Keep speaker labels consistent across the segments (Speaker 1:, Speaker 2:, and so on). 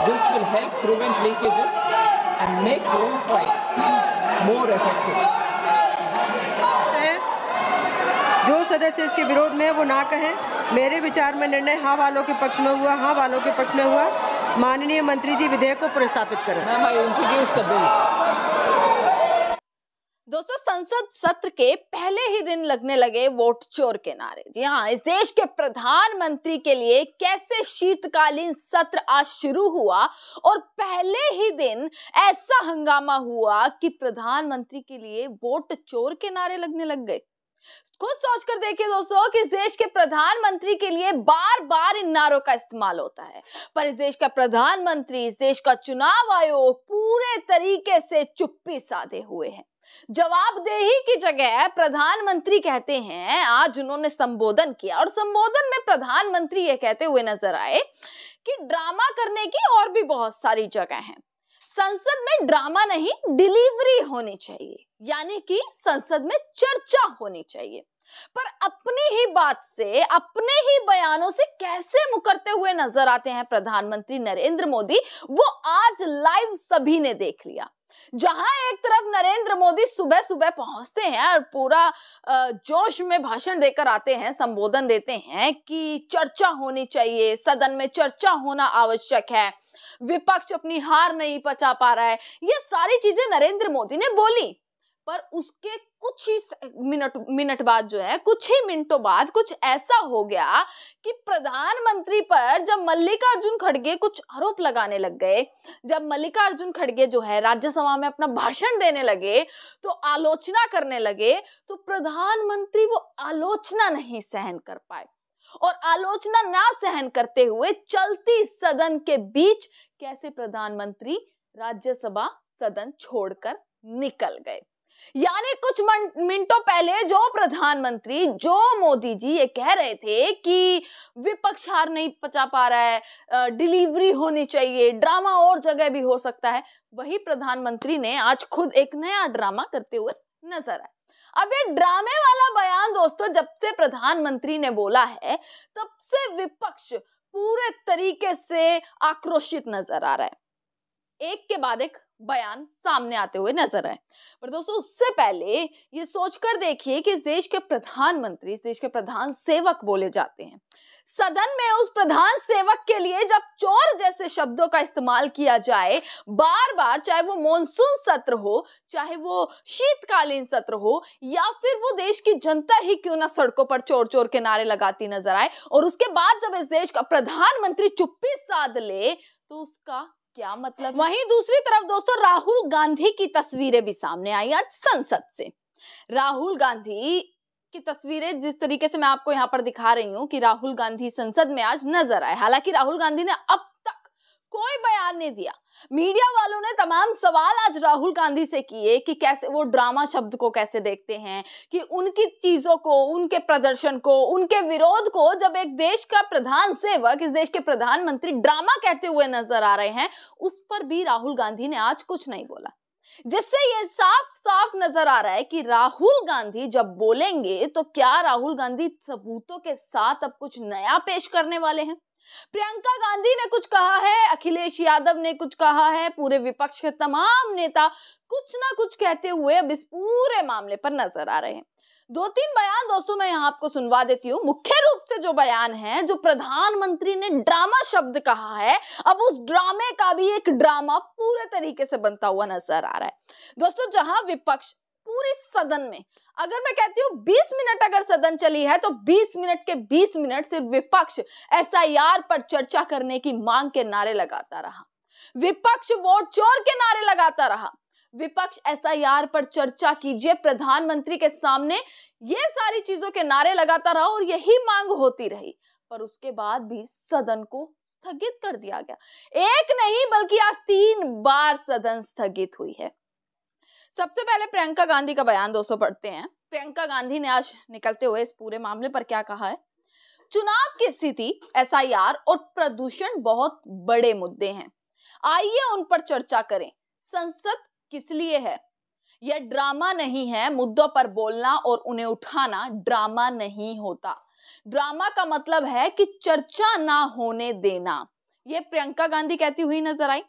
Speaker 1: This will help prevent leakages and make oversight more effective.
Speaker 2: जो सदस्य इसके विरोध में है वो ना कहें। मेरे विचार में निर्णय हाँ वालों के पक्ष में हुआ, हाँ वालों के पक्ष में हुआ। माननीय मंत्री जी विधेयक को प्रस्तावित करें।
Speaker 1: Ma'am, I introduce the bill.
Speaker 3: दोस्तों, संसद सत्र के पहले ही दिन लगने लगे वोट चोर के नारे। जी हाँ, इस देश के प्रधानमंत्री के लिए कैसे शीतकालीन सत्र आज शुरू हुआ और पहले ही दिन ऐसा हंगामा हुआ कि प्रधानमंत्री के लिए वोट चोर के नारे लगने लग गए। खुद सोचकर देखिए दोस्तों कि इस देश के प्रधानमंत्री के लिए बार बार इन नारों का इस्तेमाल होता है, पर इस देश का प्रधानमंत्री, इस देश का चुनाव आयोग पूरे तरीके से चुप्पी साधे हुए है। जवाबदेही की जगह प्रधानमंत्री कहते हैं, आज उन्होंने संबोधन किया और संबोधन में प्रधानमंत्री ये कहते हुए नजर आए कि ड्रामा करने की और भी बहुत सारी जगह हैं। संसद में ड्रामा नहीं, डिलीवरी होनी चाहिए, यानी कि संसद में चर्चा होनी चाहिए। पर अपनी ही बात से, अपने ही बयानों से कैसे मुकरते हुए नजर आते हैं प्रधानमंत्री नरेंद्र मोदी, वो आज लाइव सभी ने देख लिया। जहां एक तरफ नरेंद्र मोदी सुबह सुबह पहुंचते हैं और पूरा जोश में भाषण देकर आते हैं, संबोधन देते हैं कि चर्चा होनी चाहिए, सदन में चर्चा होना आवश्यक है, विपक्ष अपनी हार नहीं पचा पा रहा है, ये सारी चीजें नरेंद्र मोदी ने बोली। पर उसके कुछ ही मिनट बाद जो है, कुछ ही मिनटों बाद कुछ ऐसा हो गया कि प्रधानमंत्री पर जब मल्लिकार्जुन खड़गे कुछ आरोप लगाने लग गए, जब मल्लिकार्जुन खड़गे जो है राज्यसभा में अपना भाषण देने लगे, तो आलोचना करने लगे, तो प्रधानमंत्री वो आलोचना नहीं सहन कर पाए और आलोचना ना सहन करते हुए चलती सदन के बीच कैसे प्रधानमंत्री राज्यसभा सदन छोड़कर निकल गए। यानी कुछ मिनटों पहले जो प्रधानमंत्री, जो मोदी जी ये कह रहे थे कि विपक्ष हार नहीं पचा पा रहा है, डिलीवरी होनी चाहिए, ड्रामा और जगह भी हो सकता है, वही प्रधानमंत्री ने आज खुद एक नया ड्रामा करते हुए नजर आए। अब ये ड्रामे वाला बयान दोस्तों जब से प्रधानमंत्री ने बोला है, तब से विपक्ष पूरे तरीके से आक्रोशित नजर आ रहा है। एक के बाद एक बयान सामने आते हुए नजर आए। पर दोस्तों उससे पहले ये सोचकर देखिए कि इस देश के प्रधानमंत्री, इस देश के प्रधान सेवक बोले जाते हैं। सदन में उस प्रधान सेवक के लिए जब चोर जैसे शब्दों का इस्तेमाल किया जाए बार बार, चाहे वो मॉनसून सत्र हो, चाहे वो शीतकालीन सत्र हो, या फिर वो देश की जनता ही क्यों ना सड़कों पर चोर चोर के नारे लगाती नजर आए, और उसके बाद जब इस देश का प्रधानमंत्री चुप्पी साध ले, तो उसका क्या मतलब। वहीं दूसरी तरफ दोस्तों राहुल गांधी की तस्वीरें भी सामने आई आज संसद से। राहुल गांधी की तस्वीरें जिस तरीके से मैं आपको यहाँ पर दिखा रही हूँ कि राहुल गांधी संसद में आज नजर आए। हालांकि राहुल गांधी ने अब तक कोई बयान नहीं दिया। मीडिया वालों ने तमाम सवाल आज राहुल गांधी से किए कि कैसे वो ड्रामा शब्द को कैसे देखते हैं, कि उनकी चीजों को, उनके प्रदर्शन को, उनके विरोध को जब एक देश का प्रधान सेवक, इस देश के प्रधानमंत्री ड्रामा कहते हुए नजर आ रहे हैं, उस पर भी राहुल गांधी ने आज कुछ नहीं बोला। जिससे ये साफ साफ नजर आ रहा है कि राहुल गांधी जब बोलेंगे तो क्या राहुल गांधी सबूतों के साथ अब कुछ नया पेश करने वाले हैं। प्रियंका गांधी ने कुछ कहा है, अखिलेश यादव ने कुछ कहा है, पूरे विपक्ष के तमाम नेता कुछ ना कुछ कहते हुए अब इस पूरे मामले पर नजर आ रहे हैं। दो तीन बयान दोस्तों मैं यहाँ आपको सुनवा देती हूँ। मुख्य रूप से जो बयान है, जो प्रधानमंत्री ने ड्रामा शब्द कहा है, अब उस ड्रामे का भी एक ड्रामा पूरे तरीके से बनता हुआ नजर आ रहा है। दोस्तों जहां विपक्ष पूरी सदन में, अगर मैं कहती हूँ 20 मिनट अगर सदन चली है, तो 20 मिनट के 20 मिनट सिर्फ विपक्ष एसआईआर पर चर्चा करने की मांग के नारे लगाता रहा, विपक्ष वोट चोर के नारे लगाता रहा, विपक्ष एसआईआर पर चर्चा कीजिए प्रधानमंत्री के सामने, ये सारी चीजों के नारे लगाता रहा और यही मांग होती रही। पर उसके बाद भी सदन को स्थगित कर दिया गया। एक नहीं बल्कि आज 3 बार सदन स्थगित हुई है। सबसे पहले प्रियंका गांधी का बयान दोस्तों पढ़ते हैं। प्रियंका गांधी ने आज निकलते हुए इस पूरे मामले पर क्या कहा है। चुनाव की स्थिति, एसआईआर और प्रदूषण बहुत बड़े मुद्दे हैं, आइए उन पर चर्चा करें। संसद किस लिए है? यह ड्रामा नहीं है। मुद्दों पर बोलना और उन्हें उठाना ड्रामा नहीं होता। ड्रामा का मतलब है कि चर्चा ना होने देना, ये प्रियंका गांधी कहती हुई नजर आई।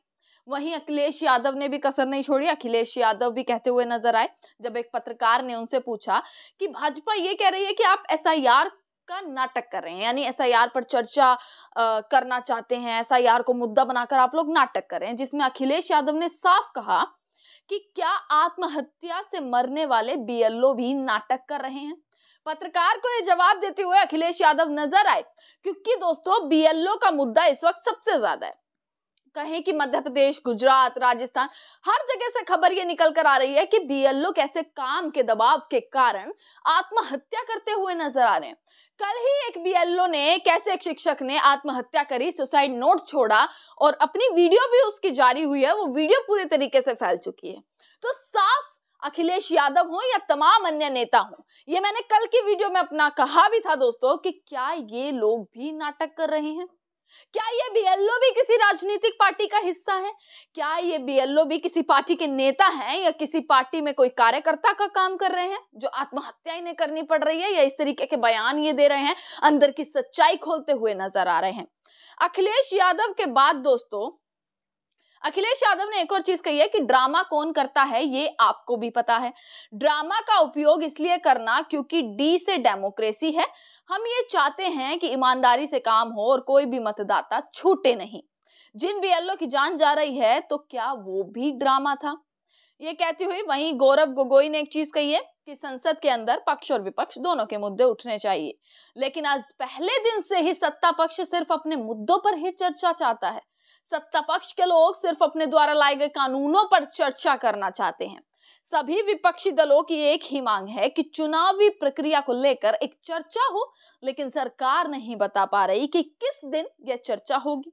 Speaker 3: वहीं अखिलेश यादव ने भी कसर नहीं छोड़ी। अखिलेश यादव भी कहते हुए नजर आए जब एक पत्रकार ने उनसे पूछा कि भाजपा ये कह रही है कि आप एसआईआर का नाटक कर रहे हैं, यानी एसआईआर पर चर्चा करना चाहते हैं, एसआईआर को मुद्दा बनाकर आप लोग नाटक कर रहे हैं, जिसमें अखिलेश यादव ने साफ कहा कि क्या आत्महत्या से मरने वाले बीएलओ भी नाटक कर रहे हैं। पत्रकार को यह जवाब देते हुए अखिलेश यादव नजर आए, क्योंकि दोस्तों बीएलओ का मुद्दा इस वक्त सबसे ज्यादा है। कहें कि मध्य प्रदेश, गुजरात, राजस्थान, हर जगह से खबर ये निकल कर आ रही है कि बीएलओ कैसे काम के दबाव के कारण आत्महत्या करते हुए नजर आ रहे हैं। कल ही एक बीएलओ ने कैसे एक शिक्षक ने आत्महत्या करी, सुसाइड नोट छोड़ा और अपनी वीडियो भी उसकी जारी हुई है, वो वीडियो पूरे तरीके से फैल चुकी है। तो साफ अखिलेश यादव हो या तमाम अन्य नेता हो, ये मैंने कल की वीडियो में अपना कहा भी था दोस्तों कि क्या ये लोग भी नाटक कर रहे हैं? क्या ये बीएलओ भी किसी राजनीतिक पार्टी का हिस्सा है? क्या ये बीएलओ भी किसी पार्टी के नेता हैं या किसी पार्टी में कोई कार्यकर्ता का काम कर रहे हैं जो आत्महत्या इन्हें करनी पड़ रही है, या इस तरीके के बयान ये दे रहे हैं, अंदर की सच्चाई खोलते हुए नजर आ रहे हैं? अखिलेश यादव के बाद दोस्तों अखिलेश यादव ने एक और चीज कही है कि ड्रामा कौन करता है ये आपको भी पता है। ड्रामा का उपयोग इसलिए करना क्योंकि डी से डेमोक्रेसी है। हम ये चाहते हैं कि ईमानदारी से काम हो और कोई भी मतदाता छूटे नहीं। जिन बीएलओ की जान जा रही है तो क्या वो भी ड्रामा था? ये कहती हुई वहीं गौरव गोगोई ने एक चीज कही है कि संसद के अंदर पक्ष और विपक्ष दोनों के मुद्दे उठने चाहिए, लेकिन आज पहले दिन से ही सत्ता पक्ष सिर्फ अपने मुद्दों पर ही चर्चा चाहता है। सत्ता पक्ष के लोग सिर्फ अपने द्वारा लाए गए कानूनों पर चर्चा करना चाहते हैं। सभी विपक्षी दलों की एक ही मांग है कि चुनावी प्रक्रिया को लेकर एक चर्चा हो, लेकिन सरकार नहीं बता पा रही कि किस दिन यह चर्चा होगी।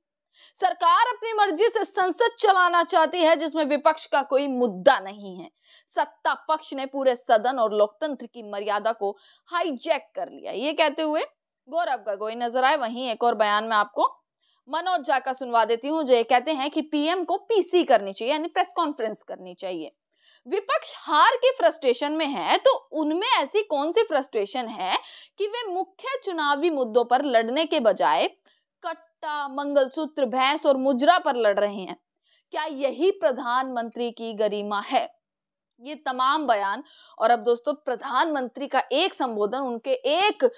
Speaker 3: सरकार अपनी मर्जी से संसद चलाना चाहती है जिसमें विपक्ष का कोई मुद्दा नहीं है। सत्ता पक्ष ने पूरे सदन और लोकतंत्र की मर्यादा को हाईजैक कर लिया। ये कहते हुए गौरव गोगोई नजर आए। वहीं एक और बयान में आपको मनोज झा का सुनवा देती हूँ, जो ये कहते हैं कि पीएम को पीसी करनी चाहिए, यानी प्रेस कॉन्फ्रेंस करनी चाहिए। विपक्ष हार की फ्रस्ट्रेशन में है, तो उनमें ऐसी कौन सी फ्रस्ट्रेशन है कि वे मुख्य चुनावी मुद्दों पर लड़ने के बजाय कट्टा, मंगलसूत्र, भैंस और मुजरा पर लड़ रहे हैं? क्या यही प्रधानमंत्री की गरिमा है? ये तमाम बयान और अब दोस्तों प्रधानमंत्री का एक संबोधन, उनके एक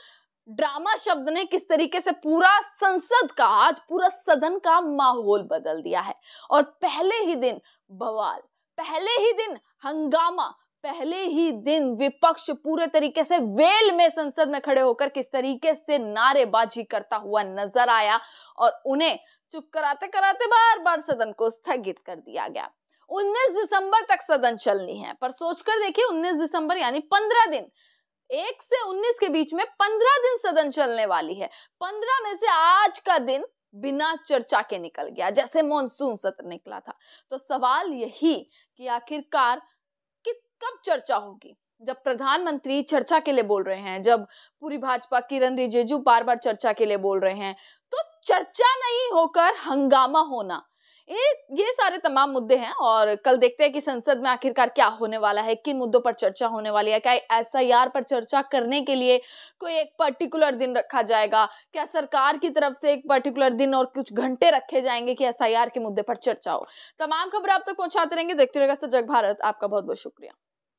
Speaker 3: ड्रामा शब्द ने किस तरीके से पूरा संसद का, आज पूरा सदन का माहौल बदल दिया है। और पहले ही दिन बवाल, पहले ही दिन हंगामा, पहले ही दिन विपक्ष पूरे तरीके से वेल में संसद में खड़े होकर किस तरीके से नारेबाजी करता हुआ नजर आया और उन्हें चुप कराते कराते बार बार सदन को स्थगित कर दिया गया। 19 दिसंबर तक सदन चलनी है, पर सोचकर देखिए 19 दिसंबर यानी 15 दिन, 1 से 19 के बीच में 15 दिन सदन चलने वाली है। 15 में से आज का दिन बिना चर्चा के निकल गया, जैसे मॉनसून सत्र निकला था। तो सवाल यही कि आखिरकार कब चर्चा होगी? जब प्रधानमंत्री चर्चा के लिए बोल रहे हैं, जब पूरी भाजपा, किरण रिजिजू बार बार चर्चा के लिए बोल रहे हैं, तो चर्चा नहीं होकर हंगामा होना, ये सारे तमाम मुद्दे हैं। और कल देखते हैं कि संसद में आखिरकार क्या होने वाला है, किन मुद्दों पर चर्चा होने वाली है। क्या एसआईआर पर चर्चा करने के लिए कोई एक पर्टिकुलर दिन रखा जाएगा? क्या सरकार की तरफ से एक पर्टिकुलर दिन और कुछ घंटे रखे जाएंगे कि एसआईआर के मुद्दे पर चर्चा हो? तमाम खबर आप तक पहुंचाते रहेंगे। देखते रहिएगा सजग भारत। आपका बहुत बहुत शुक्रिया।